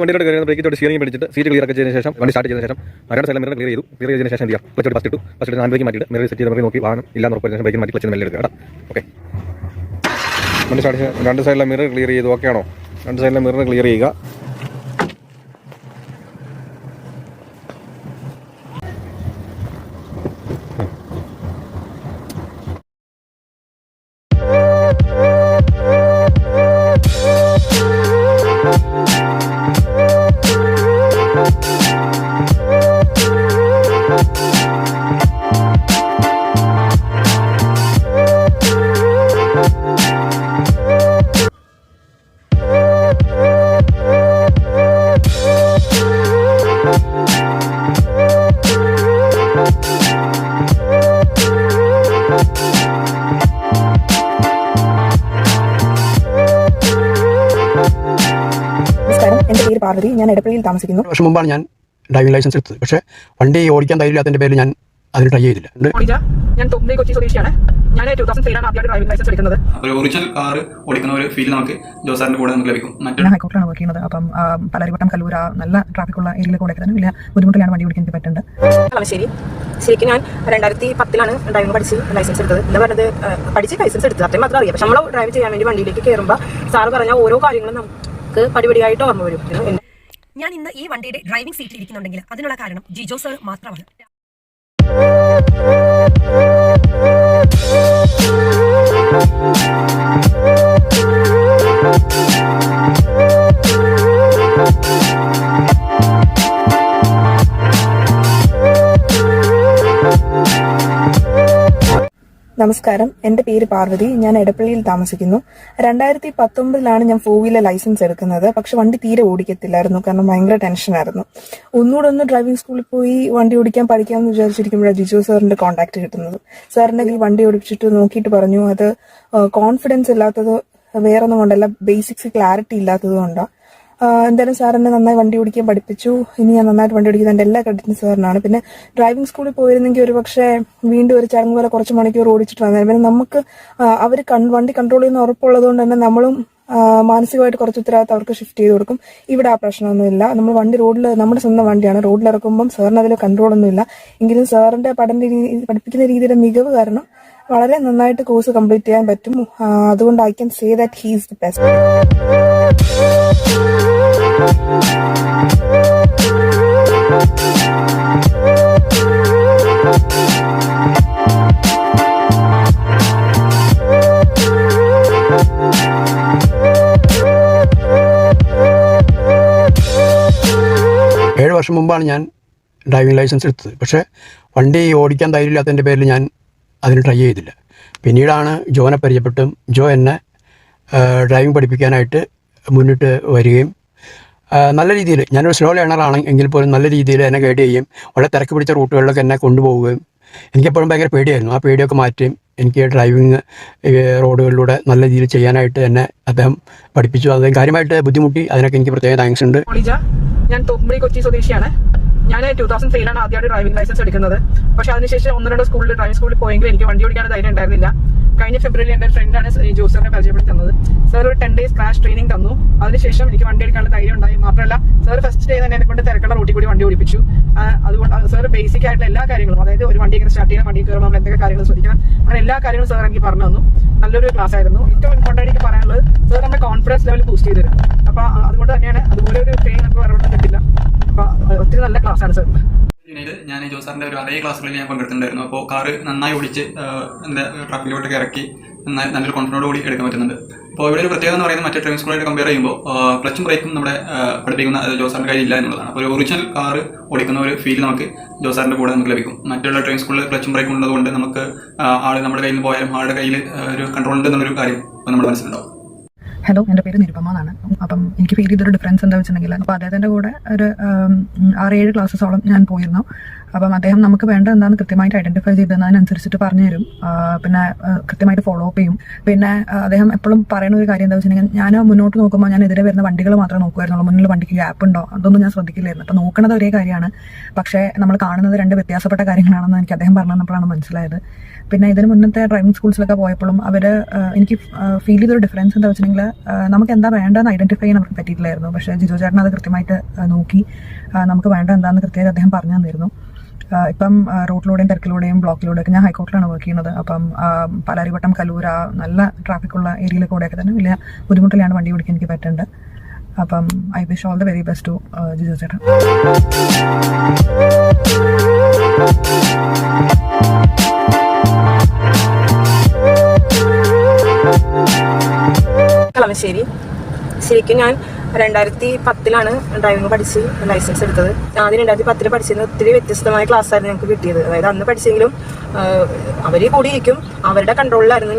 വണ്ടിയുടെ ബ്രേക്കിട്ട് സ്റ്റിയറിംഗ് പിടിച്ചിട്ട് seat clear ഒക്കെ ചെയ്തതിന് ശേഷം വണ്ടി സ്റ്റാർട്ട് ചെയ്തതിന് ശേഷം രണ്ട് സൈഡിൽ മിറർ ക്ലിയർ ചെയ്തതിന് ശേഷം എന്ത് ചെയ്യാം, ക്ലച്ച് ഫസ്റ്റ് ഇട്ട് ഹാൻഡ് ബ്രേക്ക് മാറ്റിയിട്ട് മിറർ സെറ്റ് ചെയ്ത് മിറർ നോക്കി വാഹനം ഇല്ലാന്ന് ഉറപ്പ് ശേഷം ബ്രേക്കിൽ മാറ്റി ക്ലച്ച് മെല്ലെ എടുക്കുക. ഓക്കെ, വണ്ടി സ്റ്റാർട്ട് ചെയ്ത് രണ്ട് സൈഡിലെ മിറർ ക്ലിയർ ചെയ്തു. ഓക്കെ ആണോ? രണ്ട് സൈഡിലെ മിറർ ക്ലിയർ ചെയ്യുക. എൻ്റെ പേര് പാർവതി, ഞാൻ എടപ്പള്ളിയിൽ താമസിക്കുന്നു. വർഷം മുമ്പാണ് ഞാൻ ഡ്രൈവിംഗ് ലൈസൻസ് എടുത്തത്. പക്ഷേ വണ്ടി ഓടിക്കാൻ ധൈര്യമില്ലാത്തതിന്റെ പേരിൽ ഞാൻ അതിന് ട്രൈ ചെയ്തില്ല. ഞാൻ തൊമ്പി കൊച്ചി സ്വദേശിയാണ്. ഞാൻ 2003 ആദ്യമായിട്ട് ഡ്രൈവിംഗ് ലൈസൻസ് എടുക്കുന്നത്. ഒരു ഒറിജിനൽ കാർ ഓടിക്കുന്ന ഒരു ഫീൽ നമുക്ക് ജോസാറിന്റെ കൂടെ നമുക്ക് ലഭിക്കും. ഞാൻ ഹൈക്കോർട്ടിലാണ് വർക്ക് ചെയ്യുന്നത്. അപ്പം പലരിവട്ടം കല്ലൂർ നല്ല ട്രാഫിക്കുള്ള ഏരിയയിലൂടെ തന്നെ വലിയ ബുദ്ധിമുട്ടിലാണ് വണ്ടി ഓടിക്കാൻ പറ്റുന്നത്. ശരിക്കും ഞാൻ 2010 ഡ്രൈവിംഗ് പഠിച്ച് ലൈസൻസ് എടുത്തത്. എന്താ പറഞ്ഞത്, പഠിച്ച് ലൈസൻസ് എടുത്തത് അത്രയും മാത്രം അറിയാം. പക്ഷെ നമ്മൾ ഡ്രൈവ് ചെയ്യാൻ വേണ്ടി വണ്ടിയിലേക്ക് കയറുമ്പോൾ സാറ് പറഞ്ഞ ഓരോ കാര്യങ്ങളും നമുക്ക് പടിപടിയായിട്ട് ഓർമ്മ വരും. ഞാൻ ഇന്ന് ഈ വണ്ടിയുടെ ഡ്രൈവിംഗ് സീറ്റിൽ ഇരിക്കുന്നുണ്ടെങ്കിൽ അതിനുള്ള കാരണം ജിജോ സർ മാത്രമാണ്. നമസ്കാരം, എൻ്റെ പേര് പാർവതി, ഞാൻ എടപ്പള്ളിയിൽ താമസിക്കുന്നു. 2019 ഞാൻ 4 വീലർ ലൈസൻസ് എടുക്കുന്നത്. പക്ഷെ വണ്ടി തീരെ ഓടിക്കത്തില്ലായിരുന്നു, കാരണം ഭയങ്കര ടെൻഷനായിരുന്നു. ഒന്നുകൂടെ ഡ്രൈവിംഗ് സ്കൂളിൽ പോയി വണ്ടി ഓടിക്കാൻ പഠിക്കാമെന്ന് വിചാരിച്ചിരിക്കുമ്പോഴാണ് ജിജോ സാറിന്റെ കോൺടാക്ട് കിട്ടുന്നത്. സാറിന്റെ ഈ വണ്ടി ഓടിച്ചിട്ട് നോക്കിയിട്ട് പറഞ്ഞു, അത് കോൺഫിഡൻസ് ഇല്ലാത്തത് വേറൊന്നും കൊണ്ടല്ല, ബേസിക്സ് ക്ലാരിറ്റി ഇല്ലാത്തത് കൊണ്ടാണ്. എന്തായാലും സാർ എന്നെ നന്നായി വണ്ടി ഓടിക്കാൻ പഠിപ്പിച്ചു. ഇനി ഞാൻ നന്നായിട്ട് വണ്ടി ഓടിക്കുന്നത് എൻ്റെ എല്ലാ ക്രെഡിറ്റും സാറിനാണ്. പിന്നെ ഡ്രൈവിംഗ് സ്കൂളിൽ പോയിരുന്നെങ്കിൽ ഒരു പക്ഷേ വീണ്ടും ഒരു ചടങ്ങ് പോലെ കുറച്ച് മണിക്കൂർ ഓടിച്ചിട്ട് വന്നത്. പിന്നെ നമുക്ക് അവർ വണ്ടി കൺട്രോൾ ചെയ്യുന്ന ഉറപ്പുള്ളത് കൊണ്ട് തന്നെ നമ്മളും മാനസികമായിട്ട് കുറച്ച് ഉത്തരവാദിത്തം അവർക്ക് ഷിഫ്റ്റ് ചെയ്ത് കൊടുക്കും. ഇവിടെ ആ പ്രശ്നമൊന്നുമില്ല. നമ്മൾ വണ്ടി റോഡിൽ, നമ്മുടെ സ്വന്തം വണ്ടിയാണ്, റോഡിൽ ഇറക്കുമ്പം സാറിന് അതിൽ കൺട്രോളൊന്നുമില്ല. എങ്കിലും സാറിന്റെ പഠിപ്പിക്കുന്ന രീതിയുടെ മികവ് കാരണം വളരെ നന്നായിട്ട് കോഴ്സ് കംപ്ലീറ്റ് ചെയ്യാൻ പറ്റും. അതുകൊണ്ട് I can say that he is the best. ഏഴ് വർഷം മുമ്പാണ് ഞാൻ ഡ്രൈവിംഗ് ലൈസൻസ് എടുത്തത്. പക്ഷേ വണ്ടി ഓടിക്കാൻ ധൈര്യമില്ലാത്തതിൻ്റെ പേരിൽ ഞാൻ അതിന് ട്രൈ ചെയ്തില്ല. പിന്നീടാണ് ജോനെ പരിചയപ്പെട്ടും ജോ എന്നെ ഡ്രൈവിംഗ് പഠിപ്പിക്കാനായിട്ട് മുന്നിട്ട് വരികയും നല്ല രീതിയിൽ, ഞാനൊരു സ്ലോ ലേണറാണ് എങ്കിൽ പോലും നല്ല രീതിയിൽ എന്നെ ഗൈഡ് ചെയ്യുകയും വളരെ തിരക്ക് പിടിച്ച റൂട്ടുകളിലൊക്കെ എന്നെ കൊണ്ടുപോവുകയും എനിക്കെപ്പോഴും ഭയങ്കര പേടിയായിരുന്നു. ആ പേടിയൊക്കെ മാറ്റുകയും എനിക്ക് ഡ്രൈവിംഗ് റോഡുകളിലൂടെ നല്ല രീതിയിൽ ചെയ്യാനായിട്ട് എന്നെ അദ്ദേഹം പഠിപ്പിച്ചു. അദ്ദേഹം കാര്യമായിട്ട് ബുദ്ധിമുട്ടി. അതിനൊക്കെ എനിക്ക് പ്രത്യേക താങ്ക്സ് ഉണ്ട്. ഞാൻ തൊമ്പി കൊച്ചി സ്വദേശിയാണ്. ഞാൻ 2003 ആദ്യമായിട്ട് ഡ്രൈവിംഗ് ലൈസൻസ് എടുക്കുന്നത്. പക്ഷെ അതിനുശേഷം 1-2 ഡ്രൈവിംഗ് സ്കൂളിൽ പോയെങ്കിൽ എനിക്ക് വണ്ടി ഓടിക്കാൻ ധൈര്യം ഉണ്ടായിരുന്നില്ല. കഴിഞ്ഞ ഫെബ്രുവരി എൻ്റെ ഫ്രണ്ടാണ് ജോസറിനെ പരിചയപ്പെടുത്തി തന്നത്. സാർ ഒരു 10 days ക്രാഷ് ട്രെയിനിങ് തന്നു. അതിനുശേഷം എനിക്ക് വണ്ടി എടുക്കാനുള്ള ധൈര്യം ഉണ്ടായി. മാത്രമല്ല സാർ ഫസ്റ്റ് ഡേ തന്നെ എന്നെ കൊണ്ട് തിരക്കുള്ള റൂട്ടിൽ കൂടി വണ്ടി ഓടിപ്പിച്ചു. അതുകൊണ്ട് സാർ ബേസിക് ആയിട്ടുള്ള എല്ലാ കാര്യങ്ങളും, അതായത് ഒരു വണ്ടി എങ്ങനെ സ്റ്റാർട്ട് ചെയ്യണം, വണ്ടി കയറുമ്പോൾ നമ്മൾ എന്തൊക്കെ കാര്യങ്ങൾ ശ്രദ്ധിക്കണം, അങ്ങനെ എല്ലാ കാര്യങ്ങളും സാർ എനിക്ക് പറഞ്ഞു തന്നു. നല്ലൊരു ക്ലാസ് ആയിരുന്നു. ഏറ്റവും ഇമ്പോർട്ടൻ്റ് എനിക്ക് പറയാനുള്ളത്, സാർ നമ്മുടെ കോൺഫിഡൻസ് ലെവൽ ബൂസ്റ്റ് ചെയ്ത് തരും. അപ്പോൾ അതുകൊണ്ട് തന്നെയാണ് അതുപോലെ ഒരു ട്രെയിൻ നമുക്ക് വേറെ കിട്ടില്ല. അപ്പോൾ ഒത്തിരി നല്ല ക്ലാസ് ആണ് സാർ. പിന്നീട് ഞാൻ ജോസാറിന്റെ ഒരു അതേ ക്ലാസ്സുകളിൽ ഞാൻ പങ്കെടുത്തിട്ടുണ്ടായിരുന്നു. അപ്പോൾ കാറ് നന്നായി ഓടിച്ച് എൻ്റെ ട്രാഫിക്കിലോട്ടൊക്കെ ഇറക്കി നല്ലൊരു കോൺഫിഡൻറ്റോട് കൂടി എടുക്കാൻ പറ്റുന്നുണ്ട്. അപ്പോൾ ഇവിടെ ഒരു പ്രത്യേകത എന്ന് പറയുന്നത് മറ്റേ ഡ്രൈവിംഗ് സ്കൂളായിട്ട് കമ്പയർ ചെയ്യുമ്പോൾ ക്ലച്ചും ബ്രേക്കും നമ്മുടെ പഠിപ്പിക്കുന്ന ജോസാറിൻ്റെ കയ്യിൽ ഇല്ല എന്നുള്ളതാണ്. അപ്പോൾ ഒരു ഒറിജിനൽ കാർ ഓടിക്കുന്ന ഒരു ഫീൽ നമുക്ക് ജോസാറിൻ്റെ കൂടെ നമുക്ക് ലഭിക്കും. മറ്റുള്ള ഡ്രൈവിംഗ് സ്കൂളിൽ ക്ലച്ചും ബ്രേക്കും ഉള്ളതുകൊണ്ട് നമുക്ക് ആൾ നമ്മുടെ കയ്യിൽ നിന്ന് പോയാലും ആളുടെ കയ്യിൽ ഒരു കൺട്രോൾ ഉണ്ട് എന്നുള്ളൊരു കാര്യം ഇപ്പോൾ നമ്മുടെ മനസ്സിലുണ്ടാവും. ഹലോ, എൻ്റെ പേര് നിരുപമ എന്നാണ്. അപ്പം എനിക്ക് ഫീൽ ചെയ്തൊരു ഡിഫറൻസ് എന്താ വെച്ചിട്ടുണ്ടെങ്കിൽ, അപ്പോൾ അദ്ദേഹത്തിൻ്റെ കൂടെ ഒരു 6-7 ക്ലാസ്സസോളം ഞാൻ പോയിരുന്നു. അപ്പം അദ്ദേഹം നമുക്ക് വേണ്ട എന്താണെന്ന് കൃത്യമായിട്ട് ഐഡന്റിഫൈ ചെയ്ത് അതിനനുസരിച്ചിട്ട് പറഞ്ഞു തരും. പിന്നെ കൃത്യമായിട്ട് ഫോളോ അപ്പ് ചെയ്യും. പിന്നെ അദ്ദേഹം എപ്പോഴും പറയുന്ന ഒരു കാര്യം എന്താ വെച്ചിട്ടുണ്ടെങ്കിൽ, ഞാൻ മുന്നോട്ട് നോക്കുമ്പോൾ ഞാൻ എതിരെ വരുന്ന വണ്ടികൾ മാത്രമേ നോക്കുമായിരുന്നുള്ളൂ, മുന്നിൽ വണ്ടിക്ക് ഗ്യാപ്പ് ഉണ്ടോ അതൊന്നും ഞാൻ ശ്രദ്ധിക്കില്ലായിരുന്നു. അപ്പം നോക്കുന്നത് ഒരേ കാര്യമാണ്, പക്ഷേ നമ്മൾ കാണുന്നത് രണ്ട് വ്യത്യാസപ്പെട്ട കാര്യങ്ങളാണെന്ന് എനിക്ക് അദ്ദേഹം പറഞ്ഞു തന്നപ്പോഴാണ് മനസ്സിലായത്. പിന്നെ ഇതിന് മുന്നത്തെ ഡ്രൈവിംഗ് സ്കൂൾസിലൊക്കെ പോയപ്പോഴും എനിക്ക് ഫീൽ ചെയ്തൊരു ഡിഫറൻസ് എന്താ വെച്ചിട്ടുണ്ടെങ്കിൽ, നമുക്ക് എന്താ വേണ്ടതെന്ന് ഐഡന്റിഫൈ ചെയ്യാൻ അവർക്ക് പറ്റിയിട്ടില്ലായിരുന്നു. പക്ഷേ ജിജോ ചേട്ടൻ അത് കൃത്യമായിട്ട് നോക്കി നമുക്ക് വേണ്ട എന്താണെന്ന് കൃത്യമായിട്ട് അദ്ദേഹം പറഞ്ഞു തന്നിരുന്നു. ഇപ്പം റോഡിലൂടെയും തിരക്കിലൂടെയും ബ്ലോക്കിലൂടെയൊക്കെ ഞാൻ ഹൈക്കോർട്ടിലാണ് വർക്ക് ചെയ്യുന്നത്. അപ്പം പാലാരിവട്ടം, കലൂർ നല്ല ട്രാഫിക്കുള്ള ഏരിയയിൽ കൂടെയൊക്കെ തന്നെ വലിയ ബുദ്ധിമുട്ടിലാണ് വണ്ടി ഓടിക്കാൻ എനിക്ക് പറ്റുന്നുണ്ട്. അപ്പം I wish all the very best to Jijo ചേട്ടൻ. കളമശ്ശേരി. ശരിക്കും ഞാൻ 2010 ഡ്രൈവിംഗ് പഠിച്ച് ലൈസൻസ് എടുത്തത്. ആദ്യം 2010 പഠിച്ചിരുന്ന ഒത്തിരി വ്യത്യസ്തമായ ക്ലാസ്സായിരുന്നു ഞങ്ങൾക്ക് കിട്ടിയത്. അതായത് അന്ന് പഠിച്ചെങ്കിലും അവർ കൂടിയിരിക്കും, അവരുടെ കൺട്രോളിലായിരുന്നു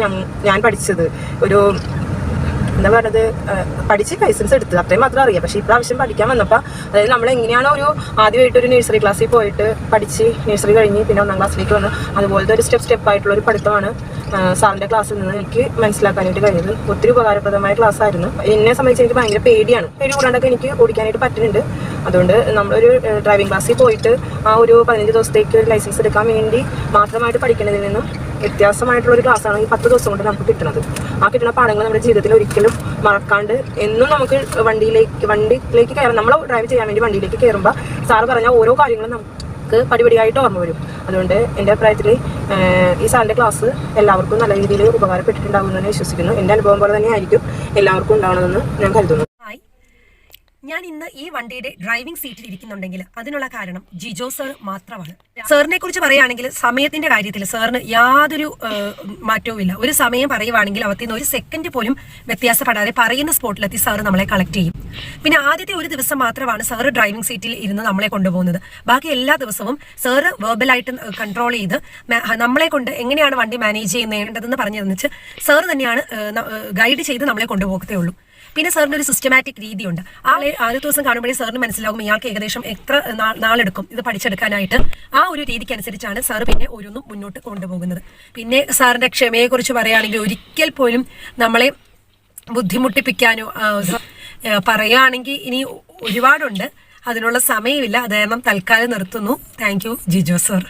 ഞാൻ പഠിച്ചത്. ഒരു എന്താ പറയുന്നത്, പഠിച്ച് ലൈസൻസ് എടുത്തത് അത്രയും മാത്രം അറിയാം. പക്ഷേ ഇപ്രാവശ്യം പഠിക്കാൻ വന്നപ്പോൾ, അതായത് നമ്മൾ എങ്ങനെയാണോ ആദ്യമായിട്ട് ഒരു നഴ്സറി ക്ലാസ്സിൽ പോയിട്ട് പഠിച്ച് നഴ്സറി കഴിഞ്ഞ് പിന്നെ 1ാം ക്ലാസ്സിലേക്ക് വന്ന് അതുപോലത്തെ ഒരു സ്റ്റെപ്പായിട്ടുള്ള ഒരു പഠിത്തമാണ് സാറിൻ്റെ ക്ലാസ്സിൽ നിന്ന് എനിക്ക് മനസ്സിലാക്കാനായിട്ട് കഴിഞ്ഞത്. ഒത്തിരി ഉപകാരപ്രദമായ ക്ലാസ് ആയിരുന്നു. എന്നെ സംബന്ധിച്ച് എനിക്ക് ഭയങ്കര പേടി കൂടാണ്ടൊക്കെ എനിക്ക് ഓടിക്കാനായിട്ട് പറ്റുന്നുണ്ട്. അതുകൊണ്ട് നമ്മളൊരു ഡ്രൈവിംഗ് ക്ലാസ്സിൽ പോയിട്ട് ആ ഒരു 15 ദിവസത്തേക്ക് ഒരു ലൈസൻസ് എടുക്കാൻ വേണ്ടി മാത്രമായിട്ട് പഠിക്കുന്നതിൽ നിന്നും വ്യത്യാസമായിട്ടുള്ള ഒരു ക്ലാസ്സാണ് ഈ 10 ദിവസം കൊണ്ട് നമുക്ക് കിട്ടുന്നത്. ആ കിട്ടുന്ന പാഠങ്ങൾ നമ്മുടെ ജീവിതത്തിൽ ഒരിക്കലും മറക്കാണ്ട് എന്നും നമുക്ക് വണ്ടിയിലേക്ക് കയറാം. നമ്മൾ ഡ്രൈവ് ചെയ്യാൻ വേണ്ടി വണ്ടിയിലേക്ക് കയറുമ്പോൾ സാറ് പറഞ്ഞ ഓരോ കാര്യങ്ങളും നമുക്ക് പടിപടിയായിട്ട് ഓർമ്മ വരും. അതുകൊണ്ട് എൻ്റെ അഭിപ്രായത്തിൽ ഈ സാറിൻ്റെ ക്ലാസ് എല്ലാവർക്കും നല്ല രീതിയിൽ ഉപകാരപ്പെട്ടിട്ടുണ്ടാകുമെന്ന് വിശ്വസിക്കുന്നു. എൻ്റെ അനുഭവം പോലെ തന്നെ ആയിരിക്കും എല്ലാവർക്കും ഉണ്ടാവണമെന്ന് ഞാൻ കരുതുന്നു. ഞാൻ ഇന്ന് ഈ വണ്ടിയുടെ ഡ്രൈവിംഗ് സീറ്റിൽ ഇരിക്കുന്നുണ്ടെങ്കിൽ അതിനുള്ള കാരണം ജിജോ സർ മാത്രമാണ്. സാറിനെ കുറിച്ച് പറയുകയാണെങ്കിൽ സമയത്തിന്റെ കാര്യത്തിൽ സാറിന് യാതൊരു മാറ്റവുമില്ല. ഒരു സമയം പറയുവാണെങ്കിൽ അവത്തിൽ ഒരു സെക്കൻഡ് പോലും വ്യത്യാസപ്പെടാതെ പറയുന്ന സ്പോട്ടിലെത്തി സാറ് നമ്മളെ കളക്ട് ചെയ്യും. പിന്നെ ആദ്യത്തെ ഒരു ദിവസം മാത്രമാണ് സാറ് ഡ്രൈവിംഗ് സീറ്റിൽ ഇരുന്ന് നമ്മളെ കൊണ്ടുപോകുന്നത്. ബാക്കി എല്ലാ ദിവസവും സാറ് വെർബലായിട്ട് കൺട്രോൾ ചെയ്ത് നമ്മളെ കൊണ്ട് എങ്ങനെയാണ് വണ്ടി മാനേജ് ചെയ്യുന്നതെന്ന് പറഞ്ഞു തന്നിട്ട് സാറ് തന്നെയാണ് ഗൈഡ് ചെയ്ത് നമ്മളെ കൊണ്ടുപോകത്തേ ഉള്ളൂ. പിന്നെ സാറിന് ഒരു സിസ്റ്റമാറ്റിക് രീതിയുണ്ട്. ആദ്യത്തെ ദിവസം കാണുമ്പോഴേ സാറിന് മനസ്സിലാകും ഇയാൾക്ക് ഏകദേശം എത്ര നാളെടുക്കും ഇത് പഠിച്ചെടുക്കാനായിട്ട്. ആ ഒരു രീതിക്ക് അനുസരിച്ചാണ് സാറ് പിന്നെ ഓരോന്നും മുന്നോട്ട് കൊണ്ടുപോകുന്നത്. പിന്നെ സാറിന്റെ ക്ഷമയെക്കുറിച്ച് പറയുകയാണെങ്കിൽ ഒരിക്കൽ പോലും നമ്മളെ ബുദ്ധിമുട്ടിപ്പിക്കാനോ പറയുകയാണെങ്കിൽ ഇനി ഒരുപാടുണ്ട്, അതിനുള്ള സമയമില്ല. അത് കാരണം തൽക്കാലം നിർത്തുന്നു. Thank you Jijo sir.